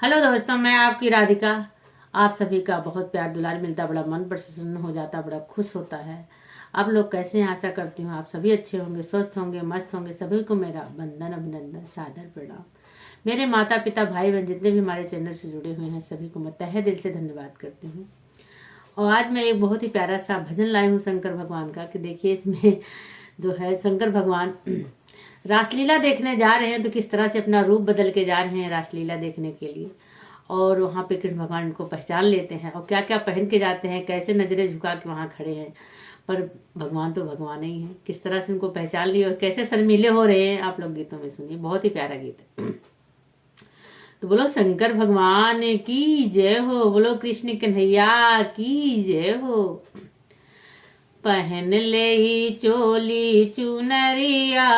Hello दोस्तों, मैं आपकी राधिका। आप सभी का बहुत प्यार दुलार मिलता, बड़ा मन प्रसन्न हो जाता, बड़ा खुश होता है। आप लोग कैसे हैं? आशा करती हूँ आप सभी अच्छे होंगे, स्वस्थ होंगे, मस्त होंगे। सभी को मेरा वंदन, अभिनंदन, सादर प्रणाम। मेरे माता पिता, भाई बहन जितने भी हमारे चैनल से जुड़े हुए हैं, सभी को मैं तहे दिल से धन्यवाद करती हूँ। और आज मैं एक बहुत ही प्यारा सा भजन लाई हूँ शंकर भगवान का, कि देखिए इसमें जो है शंकर भगवान रासलीला देखने जा रहे हैं, तो किस तरह से अपना रूप बदल के जा रहे हैं रासलीला देखने के लिए। और वहाँ पे कृष्ण भगवान इनको पहचान लेते हैं और क्या क्या पहन के जाते हैं, कैसे नजरें झुका के वहाँ खड़े हैं। पर भगवान तो भगवान ही है, किस तरह से उनको पहचान लिए और कैसे शर्मीले हो रहे हैं, आप लोग गीतों में सुनिए। बहुत ही प्यारा गीत है। तो बोलो शंकर भगवान की जय हो, बोलो कृष्ण कन्हैया की जय हो। पहन ले ही चोली चुनरिया,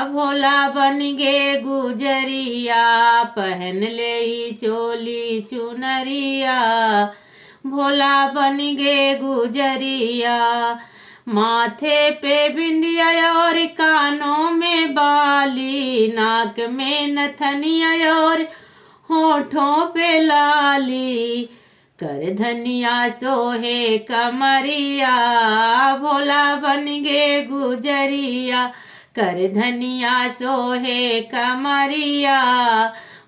भोला बन गे गुजरिया। पहन ले ही चोली चुनरिया, भोला बन गे गुजरिया। माथे पे बिंदिया और कानों में बाली, नाक में नथनिया और होठों पे लाली। कर धनिया सोहे कमरिया, भोला बन गे गुजरिया। कर धनिया सोहे कमरिया,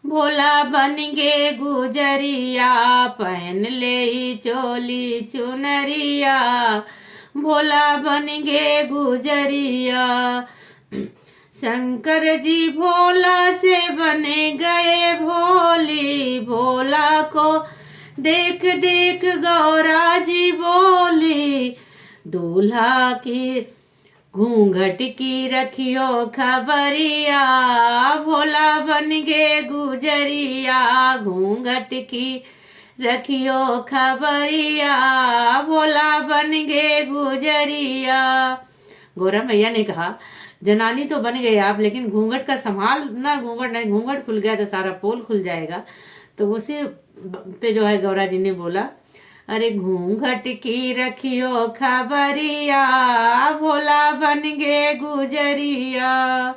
भोला बन गे गुजरिया। पहन ले ही चोली चुनरिया, भोला बन गे गुजरिया। शंकर जी भोला से बने गए भोली, भोला को देख देख गौरा जी बोली। दूल्हा की घूंघट की रखियो खबरिया, भोला बन गे गुजरिया। घूंघट की रखियो खबरिया, भोला बन गे गुजरिया। गौरा मैया ने कहा, जनानी तो बन गए आप, लेकिन घूंघट का संभाल ना। घूंघट नहीं, घूंघट खुल गया तो सारा पोल खुल जाएगा। तो उसी पे जो है गौरा जी ने बोला, अरे घूंघट की रखियो खबरिया, भोला बन गे गुजरिया।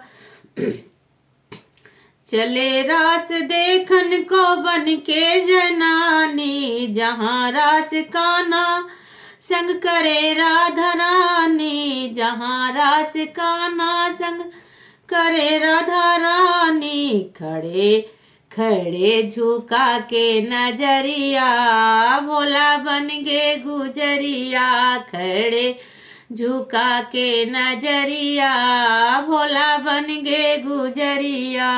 चले रास देखन को बन के जनानी, जहाँ रास काना संग करे राधा रानी। जहाँ रास काना संग करे राधा रानी। खड़े खड़े झुका के नजरिया, भोला बन गे गुजरिया। खड़े झुका के नजरिया, भोला बन गे गुजरिया।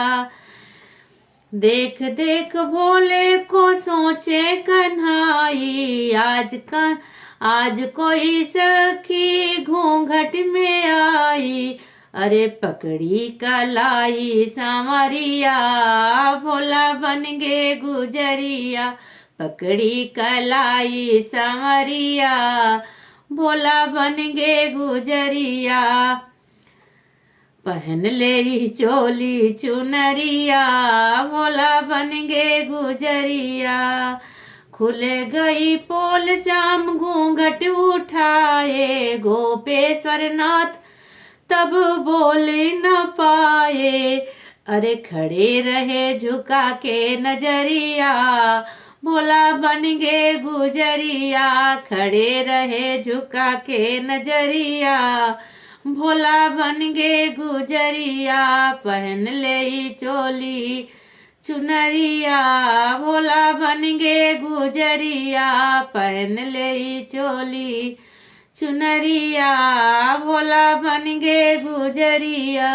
देख देख भोले को सोचे कन्हाई, आज कोई सखी घूंघट में आई। अरे पकड़ी कलाई सांवरिया, भोला बन गे गुजरिया। पकड़ी कलाई सांवरिया, भोला बन गे गुजरिया। पहन ले ही चोली चुनरिया, भोला बन गे गुजरिया। खुले गई पोल श्याम घूंघट उठाए, गोपेश्वर नाथ तब बोल न पाए। अरे खड़े रहे झुका के नजरिया, भोला बन गे गुजरिया। खड़े रहे झुका के नजरिया, भोला बन गे गुजरिया। पहन ले ही चोली चुनरिया, भोला बन गे गुजरिया। पहन ले ही चोली चुनरिया, भोला बन गे गुजरिया।